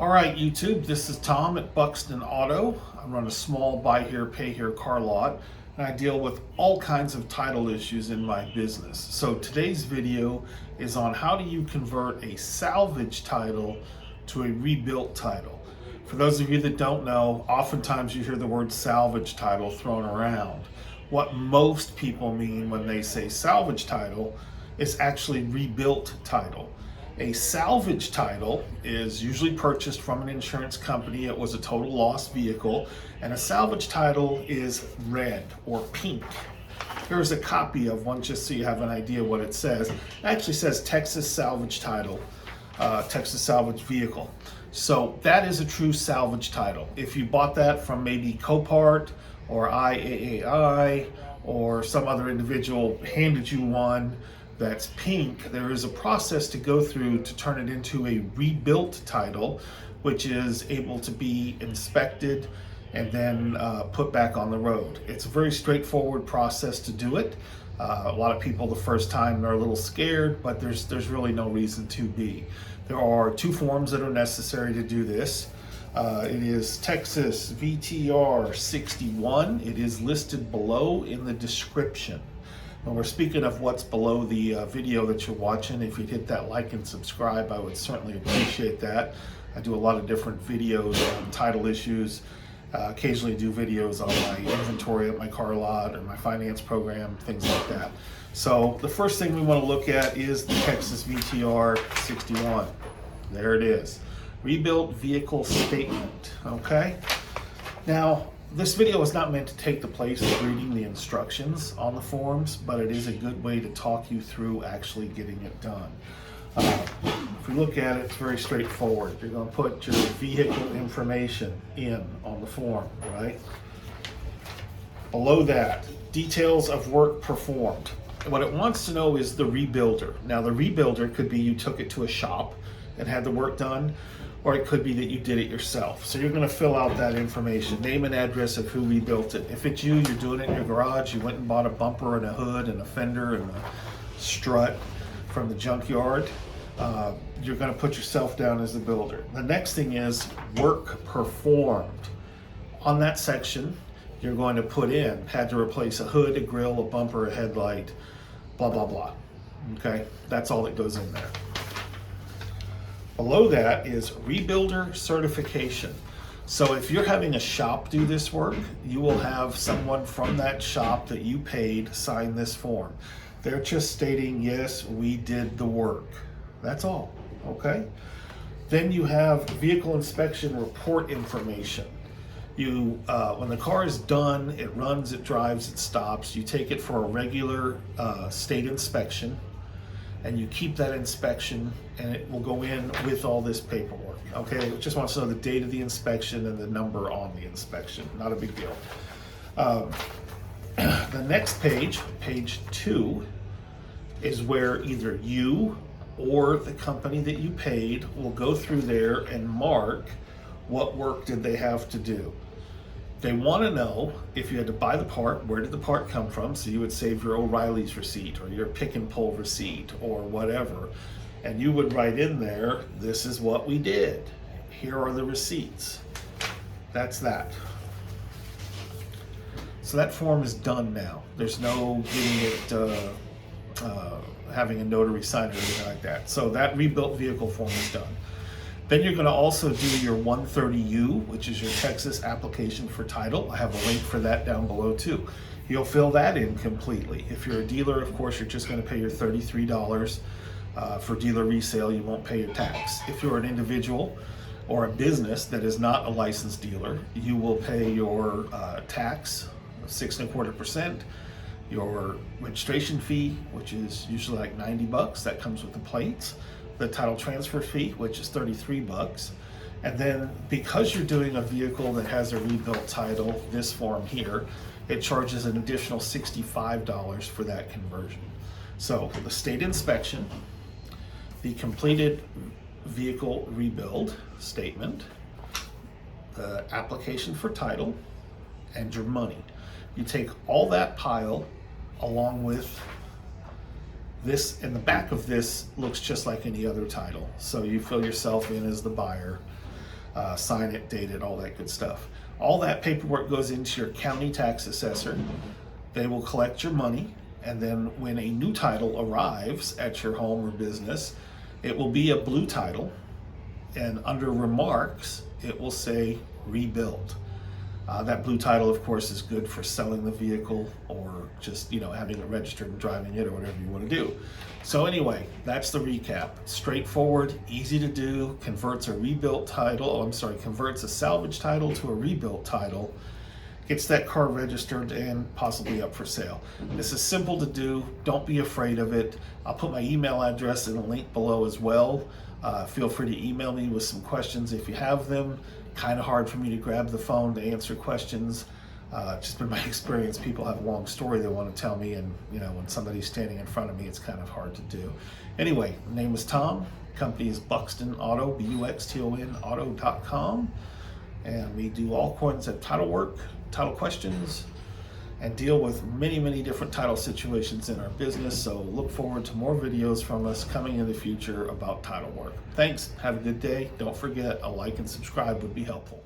All right, YouTube, this is Tom at Buxton Auto. I run a small buy here, pay here car lot, and I deal with all kinds of title issues in my business. So today's video is on how do you convert a salvage title to a rebuilt title. For those of you that don't know, oftentimes you hear the word salvage title thrown around. What most people mean when they say salvage title is actually rebuilt title. A salvage title is usually purchased from an insurance company. It was a total loss vehicle, and a salvage title is red or pink. Here's a copy of one just so you have an idea what it says. It actually says Texas Salvage Title, Texas Salvage Vehicle. So that is a true salvage title. If you bought that from maybe Copart or IAAI or some other individual handed you one that's pink, there is a process to go through to turn it into a rebuilt title, which is able to be inspected and then put back on the road. It's a very straightforward process to do it. A lot of people the first time they're a little scared, but there's really no reason to be. There are two forms that are necessary to do this. It is Texas VTR 61. It is listed below in the description. When we're speaking of what's below the video that you're watching, if you'd hit that like and subscribe, I would certainly appreciate that. I do a lot of different videos on title issues. Occasionally do videos on my inventory at my car lot or my finance program, things like that. So the first thing we want to look at is the Texas VTR 61. There it is. Rebuilt vehicle statement, okay? Now, this video is not meant to take the place of reading the instructions on the forms, but it is a good way to talk you through actually getting it done. If we look at it, it's very straightforward. You're going to put your vehicle information in on the form, right? Below that, details of work performed. What it wants to know is the rebuilder. Now, the rebuilder could be you took it to a shop and had the work done, or it could be that you did it yourself. So you're going to fill out that information, name and address of who rebuilt it. If it's you, you're doing it in your garage, you went and bought a bumper and a hood and a fender and a strut from the junkyard, you're going to put yourself down as the builder. The next thing is work performed. On that section, you're going to put in, had to replace a hood, a grill, a bumper, a headlight, blah, blah, blah. Okay, that's all that goes in there. Below that is rebuilder certification. So if you're having a shop do this work, you will have someone from that shop that you paid sign this form. They're just stating, yes, we did the work. That's all, okay? Then you have vehicle inspection report information. You, when the car is done, it runs, it drives, it stops, you take it for a regular state inspection, and you keep that inspection, and it will go in with all this paperwork. Okay, it just wants to know the date of the inspection and the number on the inspection. Not a big deal. The next page, page 2, is where either you or the company that you paid will go through there and mark what work did they have to do. They want to know if you had to buy the part, where did the part come from? So you would save your O'Reilly's receipt or your pick and pull receipt or whatever. And you would write in there, this is what we did. Here are the receipts. That's that. So that form is done now. There's no getting it, having a notary sign or anything like that. So that rebuilt vehicle form is done. Then you're going to also do your 130U, which is your Texas application for title. I have a link for that down below too. You'll fill that in completely. If you're a dealer, of course, you're just going to pay your $33. For dealer resale, you won't pay your tax. If you're an individual or a business that is not a licensed dealer, you will pay your tax, 6.25%, your registration fee, which is usually like $90, that comes with the plates, the title transfer fee, which is $33, and then because you're doing a vehicle that has a rebuilt title, this form here, it charges an additional $65 for that conversion. So the state inspection, the completed vehicle rebuild statement, the application for title, and your money. You take all that pile along with This, in the back of this, looks just like any other title. So you fill yourself in as the buyer. sign it, date it, all that good stuff. All that paperwork goes into your county tax assessor. They will collect your money, and then when a new title arrives at your home or business, it will be a blue title, and under remarks, it will say rebuilt. That blue title, of course, is good for selling the vehicle or just, having it registered and driving it or whatever you want to do. So anyway, that's the recap. Straightforward, easy to do, converts a salvage title to a rebuilt title, gets that car registered and possibly up for sale. This is simple to do. Don't be afraid of it. I'll put my email address in a link below as well. Feel free to email me with some questions if you have them. Kind of hard for me to grab the phone to answer questions. Just been my experience. People have a long story they want to tell me, and when somebody's standing in front of me, it's kind of hard to do. Anyway, name is Tom. Company is Buxton Auto, BUXTON auto.com, and we do all kinds of title work, title questions, and deal with many different title situations in our business. So look forward to more videos from us coming in the future about title work. Thanks. Have a good day. Don't forget, a like and subscribe would be helpful.